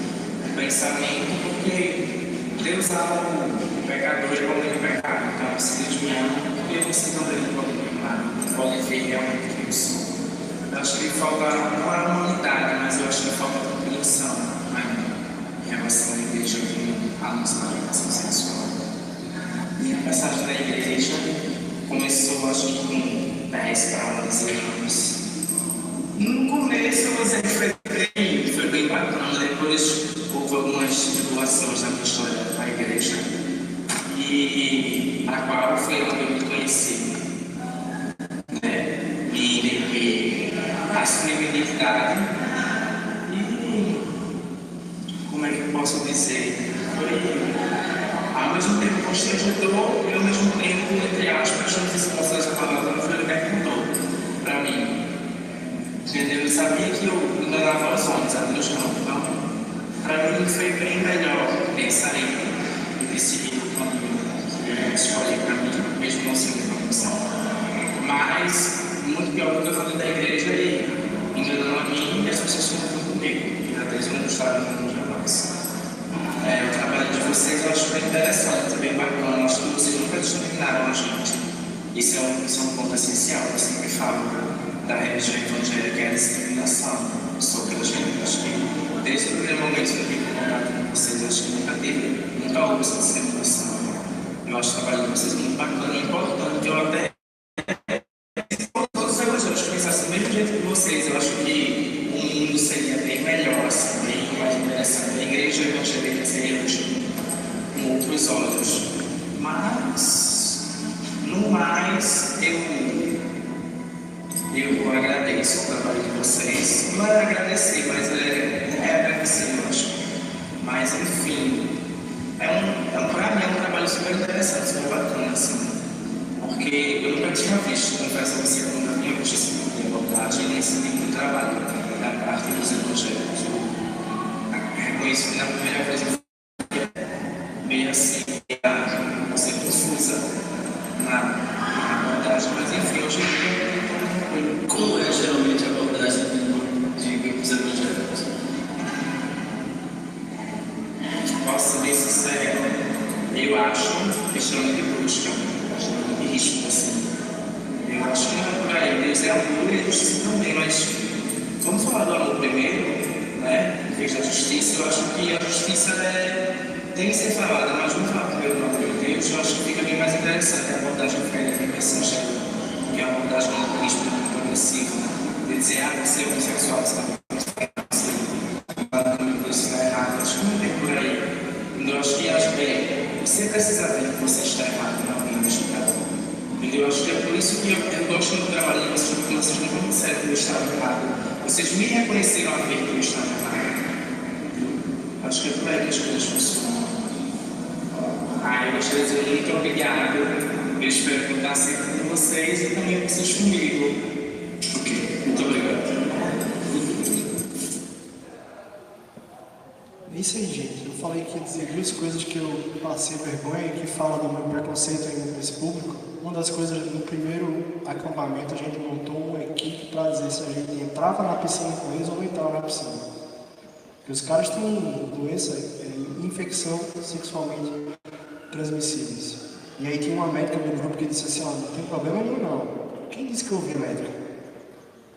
D: pensamento, porque Deus ama o pecador e como ele pecado. Então, se Deus me ama, porque você também pode me amar, pode ver realmente quem eu sou. Eu acho que falta, não é humanidade, mas eu acho que falta compreensão ainda em relação à igreja com a nossa orientação sexual. E a passagem da igreja começou, acho que com 10 para 11 anos. No começo foi bem bacana, depois houve algumas tribulações na minha história na igreja, e a qual foi onde eu me conheci, né? E assumi minha identidade, e como é que eu posso dizer? Foi ao mesmo tempo constrangedor e ao mesmo tempo, entre aspas, não sei se posso usar essa palavra, não foi libertador para mim. Entendeu? Eu sabia que eu enganava os homens, a Deus não. Então, para mim foi bem melhor pensar em decidir o caminho que eu escolhi para mim, mesmo não sendo uma opção. Mas, muito pior do que eu falei da igreja e enganando a mim e as pessoas que não comigo. E às vezes eu não gostava de mim jamais. O trabalho de vocês eu acho bem interessante, bem bacana. Eu acho que vocês nunca discriminaram a gente. Isso é um ponto essencial. Eu sempre falo da religião evangélica é a discriminação sobre a gente. Acho que desde o primeiro momento que eu tive contato com vocês, acho que nunca houve essa discriminação. Eu acho o trabalho de vocês muito bacana e importante. Eu até todos os evangélicos pensassem do mesmo jeito que vocês. Eu acho que o mundo seria bem melhor, assim, bem mais interessante. A igreja evangélica seria com outros olhos. Mas, no mais, eu agradeço o trabalho de vocês. Não é agradecer, mas é agradecer, eu acho. Mas, enfim, para mim é um trabalho super interessante, super bacana, assim. Porque eu nunca tinha visto, confesso a você, eu nunca tinha visto esse tipo de abordagem nesse tipo de trabalho da parte dos evangélicos. Eu reconheço que na primeira vez eu fui meio assim, você confusa na abordagem, mas enfim, hoje em dia como é geralmente a abordagem de grupos evangélicos? Posso ser bem sincero, eu acho extremamente brusca, extremamente rígido, assim. Eu acho que não é por aí, Deus é amor e a justiça também, mas vamos falar do amor primeiro, né? Em vez da justiça. Eu acho que a justiça tem que ser falada, mas vamos falar primeiro do amor de Deus. Eu acho que fica bem mais interessante a abordagem feita mensagem, que é a abordagem do Cristo progressiva, de dizer, você é homossexual, você está errado. Acho que não tem por aí. Eu acho que você precisa ver que você está errado na opinião deste caso. Eu acho que é por isso que eu gosto do trabalho de vocês, porque vocês nunca me disseram que eu estava errado. Vocês me reconheceram a ver que eu estava errado. Acho que é por aí que as coisas funcionam. Eu gostaria de dizer muito obrigado. Eu espero contar sempre com vocês e também vocês comigo. Ok, muito obrigado.
C: É isso aí, gente. Eu falei que ia dizer duas coisas que eu passei vergonha, que fala do meu preconceito ainda nesse público. Uma das coisas, no primeiro acampamento, a gente montou uma equipe para dizer se a gente entrava na piscina com eles ou não entrava na piscina. Porque os caras têm doença, infecção sexualmente transmissíveis. E aí tinha uma médica no grupo que disse assim, não tem problema nenhum não. Quem disse que eu ouvi a médica?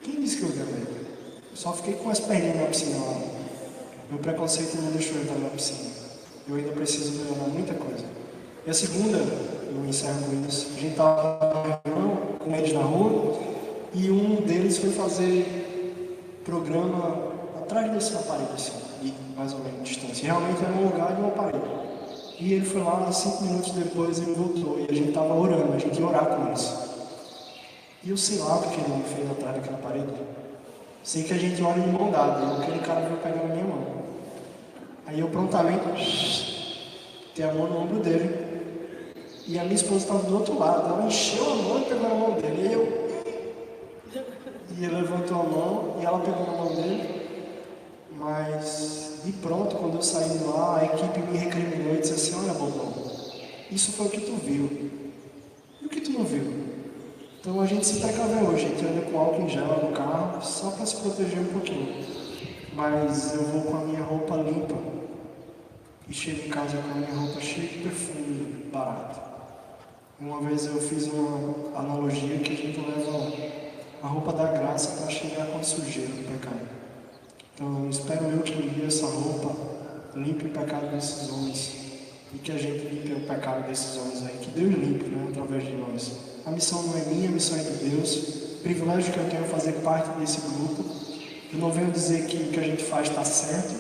C: Quem disse que eu ouvi a médica? Eu só fiquei com as perninhas na piscina lá. Meu preconceito não deixou eu entrar na piscina. Eu ainda preciso melhorar muita coisa. E a segunda, eu encerro com isso, a gente estava com eles na rua e um deles foi fazer programa atrás desse aparelho, assim, de mais ou menos distância. Realmente era um lugar de um aparelho. E ele foi lá, 5 minutos depois ele voltou e a gente estava orando, a gente ia orar com eles. E eu sei lá o que ele fez atrás daquela parede. Sei que a gente ora de mão dada, e aquele cara veio pegar na minha mão. Aí eu prontamente tem a mão no ombro dele. E a minha esposa estava do outro lado, ela encheu a mão e pegou na mão dele. E ele levantou a mão e ela pegou na mão dele. Mas de pronto, quando eu saí de lá, a equipe me recriminou e disse assim, olha bobão, isso foi o que tu viu. E o que tu não viu? Então a gente se precaveu hoje, a gente anda com álcool em gel no carro, só para se proteger um pouquinho. Mas eu vou com a minha roupa limpa e chego em casa com a minha roupa cheia de perfume barato. Uma vez eu fiz uma analogia que a gente leva a roupa da graça para chegar com a sujeira do pecado. Então espero eu que um dia essa roupa limpe o pecado desses homens e que a gente limpe o pecado desses homens aí, que Deus limpe, né, através de nós. A missão não é minha, a missão é de Deus. O privilégio que eu tenho é fazer parte desse grupo. Eu não venho dizer que o que a gente faz está certo,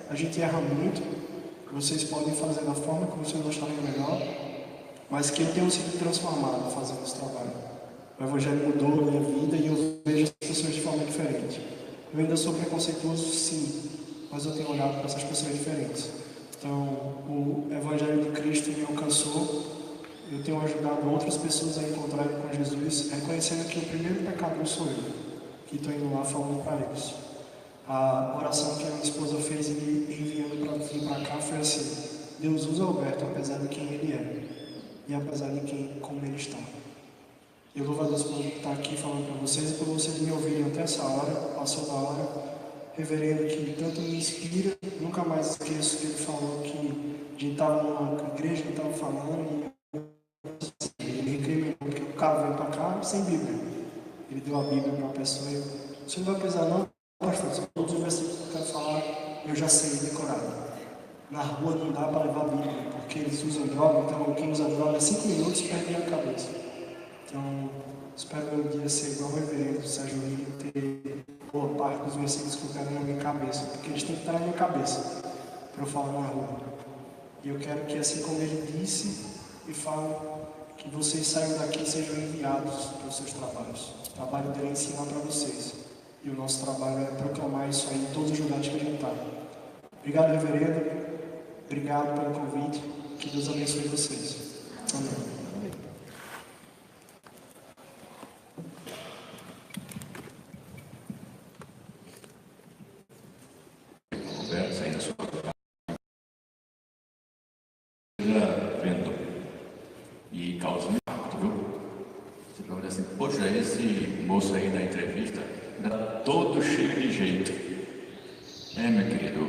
C: a gente erra muito, vocês podem fazer da forma que vocês acharem melhor, mas que eu tenho sido transformado fazendo esse trabalho. O Evangelho mudou a minha vida e eu vejo as pessoas de forma diferente. Eu ainda sou preconceituoso, sim, mas eu tenho olhado para essas pessoas diferentes. Então, o Evangelho de Cristo me alcançou. Eu tenho ajudado outras pessoas a encontrarem com Jesus, reconhecendo que o primeiro pecador sou eu, que estou indo lá falando para eles. A oração que a minha esposa fez me enviando para vir para cá foi assim: Deus usa Alberto apesar de quem ele é e apesar de como ele está. Eu louvo a Deus por estar aqui falando para vocês e por vocês me ouvirem até essa hora, passou da hora. Reverendo que tanto me inspira, nunca mais esqueço que ele falou que a gente estava numa igreja, ele estava falando e ele recriminou que o cara veio para cá sem Bíblia. Ele deu a Bíblia para uma pessoa e você não vai precisar não, pastor, todos os versículos que eu quero falar eu já sei decorado. Na rua não dá para levar a Bíblia, porque eles usam droga, então quem usa droga 5 minutos perde a cabeça. Então, espero um dia ser igual o reverendo Sérgio Lili, ter boa parte dos versículos que eu quero na minha cabeça, porque eles têm que estar na minha cabeça para eu falar na rua. E eu quero que, assim como ele disse e fala, que vocês saiam daqui e sejam enviados para os seus trabalhos. O trabalho dele é ensinar para vocês. E o nosso trabalho é proclamar isso aí em todos os lugares que a gente está. Obrigado, reverendo. Obrigado pelo convite. Que Deus abençoe vocês. Amém.
A: E causa um impacto, viu? Você vai olhar assim, poxa, esse moço aí da entrevista era todo cheio de jeito. Meu querido,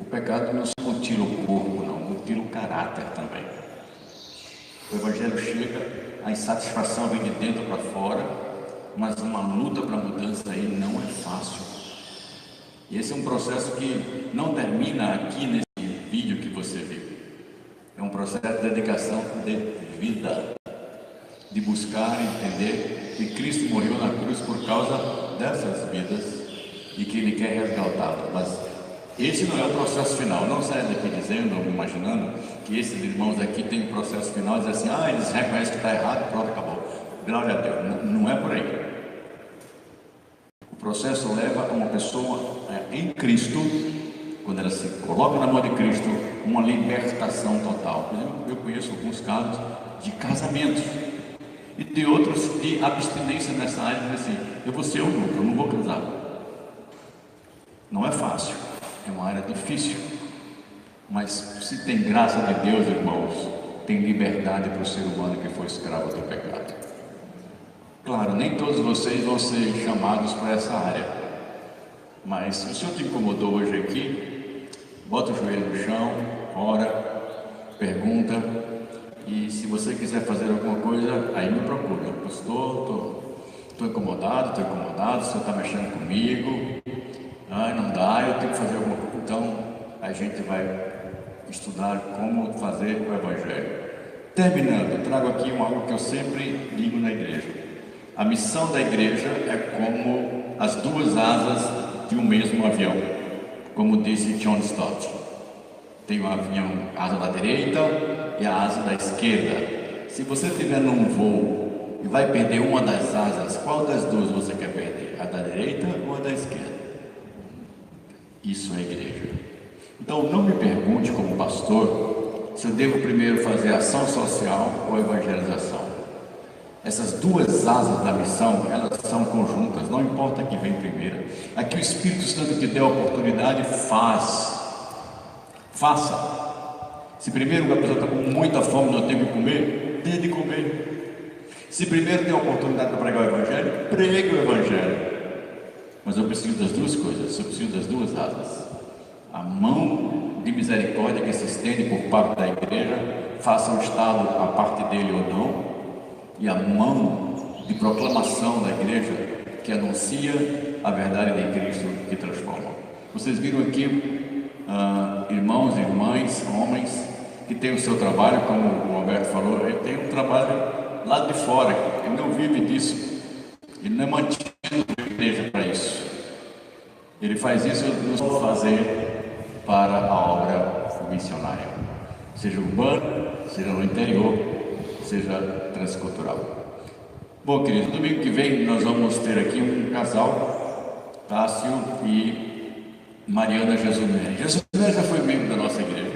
A: o pecado não só mutila o corpo, não, mutila o caráter também. O Evangelho chega, a insatisfação vem de dentro para fora, mas uma luta para mudança aí não é fácil. E esse é um processo que não termina aqui nesse vídeo que você viu. É um processo de dedicação de vida, de buscar entender que Cristo morreu na cruz por causa dessas vidas e que Ele quer resgatá-las. Mas esse não é o processo final. Não saia daqui dizendo, ou imaginando, que esses irmãos aqui têm um processo final e dizem assim, eles reconhecem que está errado, pronto, acabou. Glória a Deus. Não é por aí. O processo leva a uma pessoa em Cristo, quando ela se coloca na mão de Cristo, uma libertação total. Eu conheço alguns casos de casamentos e de outros de abstinência nessa área, assim, eu vou ser eunuco, eu não vou casar. Não é fácil, é uma área difícil, mas se tem graça de Deus, irmãos, tem liberdade para o ser humano que foi escravo do pecado. Claro, nem todos vocês vão ser chamados para essa área, mas se o Senhor te incomodou hoje aqui, bota o joelho no chão, ora, pergunta, e se você quiser fazer alguma coisa, aí me procura. Pastor, estou incomodado, o Senhor está mexendo comigo, não dá, eu tenho que fazer alguma coisa. Então, a gente vai estudar como fazer o Evangelho. Terminando, eu trago aqui algo que eu sempre digo na igreja. A missão da igreja é como as duas asas de um mesmo avião, como disse John Stott. Tem o avião, a asa da direita e a asa da esquerda. Se você estiver num voo e vai perder uma das asas, qual das duas você quer perder? A da direita ou a da esquerda? Isso é igreja. Então não me pergunte como pastor se eu devo primeiro fazer ação social ou evangelização. Essas duas asas da missão, elas são conjuntas, não importa que vem primeiro. Aqui o Espírito Santo te deu a oportunidade, faça. Se primeiro a pessoa está com muita fome, não tem o que comer, dê de comer. Se primeiro tem a oportunidade para pregar o Evangelho, pregue o Evangelho. Mas eu preciso das duas coisas, eu preciso das duas asas. A mão de misericórdia que se estende por parte da igreja, faça o Estado a parte dele ou não, e a mão de proclamação da igreja que anuncia a verdade de Cristo que transforma. Vocês viram aqui irmãos e irmãs, homens que têm o seu trabalho, como o Alberto falou, ele tem um trabalho lá de fora, ele não vive disso, ele não é mantido na igreja para isso. Ele faz isso nos fazer para a obra missionária, seja urbana, seja no interior, seja transcultural. Bom, queridos, domingo que vem nós vamos ter aqui um casal, Tássio e Mariana Jesuné. Jesuné já foi membro da nossa igreja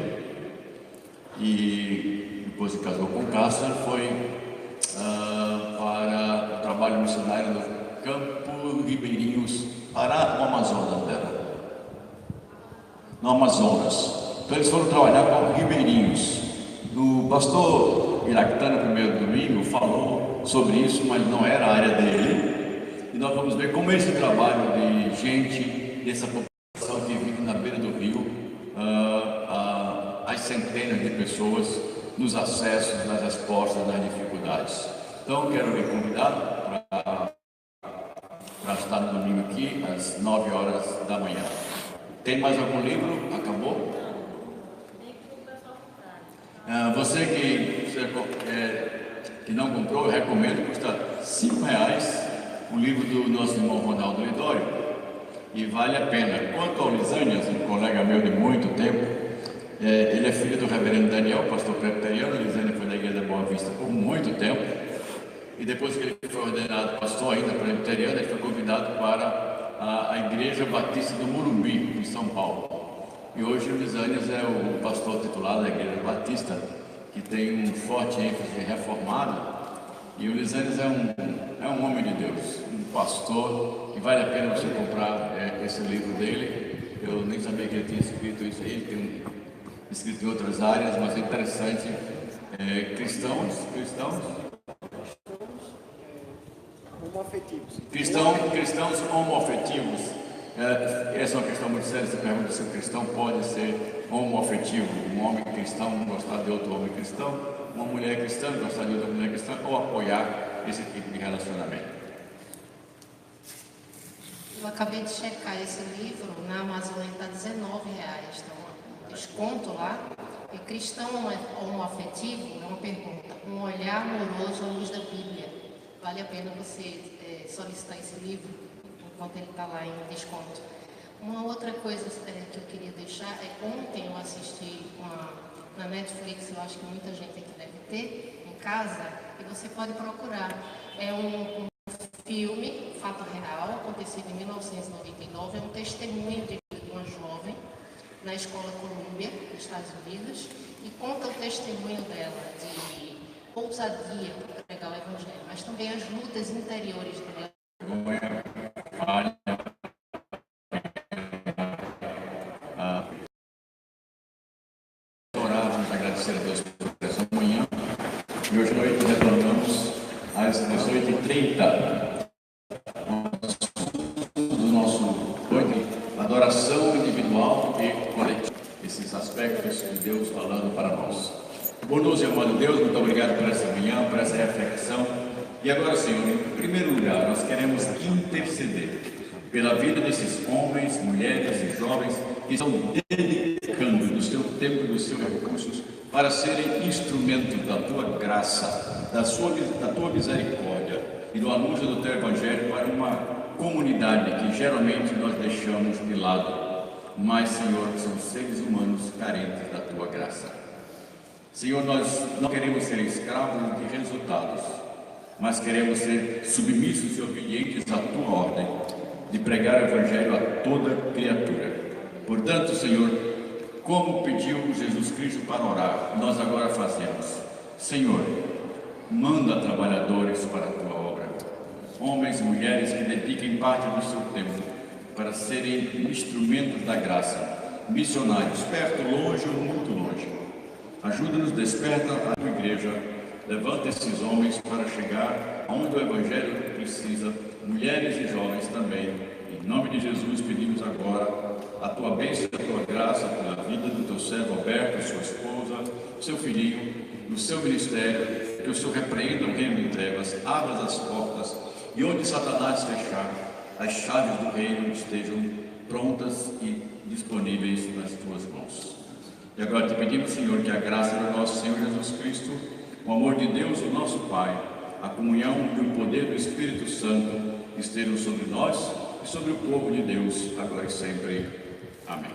A: e depois se casou com Cássio, foi para o trabalho missionário no Campo Ribeirinhos, Pará, no Amazonas dela. No Amazonas. Então eles foram trabalhar com ribeirinhos. O pastor Iractano, no primeiro domingo, falou sobre isso, mas não era a área dele. E nós vamos ver como esse trabalho de gente, dessa população que vive na beira do rio, as centenas de pessoas, nos acessos, nas respostas, nas dificuldades. Então, quero lhe convidar para estar no domingo aqui, às 9 horas da manhã. Tem mais algum livro? Acabou? Você que não comprou, eu recomendo, custa R$5 o livro do nosso irmão Ronaldo Lidório, e vale a pena. Quanto ao Lisânias, um colega meu de muito tempo, ele é filho do reverendo Daniel, pastor presbiteriano. Lisânias foi da igreja da Boa Vista por muito tempo, e depois que ele foi ordenado pastor ainda presbiteriano, ele foi convidado para a Igreja Batista do Morumbi, em São Paulo. E hoje o Lisânias é o pastor titular da Igreja Batista, que tem um forte ênfase reformado. E o Lisânias é um homem de Deus, um pastor, que vale a pena você comprar esse livro dele. Eu nem sabia que ele tinha escrito isso aí, ele tem escrito em outras áreas, mas é interessante. Cristãos homoafetivos. Essa é uma questão muito séria. Você pergunta se o cristão pode ser homoafetivo, um homem cristão gostar de outro homem cristão, uma mulher cristã gostar de outra mulher cristã, ou apoiar esse tipo de relacionamento.
B: Eu acabei de checar esse livro na Amazon, está R$19, então desconto lá. E cristão homoafetivo é uma pergunta, um olhar amoroso à luz da Bíblia. Vale a pena você solicitar esse livro enquanto ele está lá em desconto. Uma outra coisa que eu queria deixar é, ontem eu assisti na Netflix, eu acho que muita gente aqui deve ter em casa, e você pode procurar. É um filme, fato real, acontecido em 1999, é um testemunho de uma jovem na escola Columbia, nos Estados Unidos, e conta o testemunho dela de ousadia para pregar o Evangelho, mas também as lutas interiores dela.
A: Vamos agradecer a Deus por essa manhã, e hoje à noite retornamos às 18h30 do nosso adoração individual e coletiva, esses aspectos de Deus falando para nós. Bondoso e amado Deus, muito obrigado por essa manhã, por essa reflexão. E agora, Senhor, em primeiro lugar, nós queremos interceder pela vida desses homens, mulheres e jovens que estão dedicando do seu tempo e dos seus recursos para serem instrumento da Tua graça, da Tua misericórdia e do anúncio do Teu Evangelho para uma comunidade que geralmente nós deixamos de lado, mas, Senhor, são seres humanos carentes da Tua graça. Senhor, nós não queremos ser escravos de resultados, mas queremos ser submissos e obedientes à Tua ordem de pregar o Evangelho a toda criatura. Portanto, Senhor, como pediu Jesus Cristo para orar, nós agora fazemos. Senhor, manda trabalhadores para a Tua obra, homens e mulheres que dediquem parte do seu tempo para serem instrumentos da graça, missionários, perto, longe ou muito longe. Ajuda-nos, desperta a Tua igreja, levanta esses homens para chegar aonde o Evangelho precisa, mulheres e jovens também. Em nome de Jesus pedimos agora a Tua bênção e a Tua graça pela vida do Teu servo Alberto, sua esposa, seu filhinho, no seu ministério, que o Senhor repreenda o reino de trevas, abra as portas e onde Satanás fechar, as chaves do reino estejam prontas e disponíveis nas Tuas mãos. E agora te pedimos, Senhor, que a graça do nosso Senhor Jesus Cristo, o amor de Deus, o nosso Pai, a comunhão e o poder do Espírito Santo estejam sobre nós e sobre o povo de Deus, agora e sempre. Amém.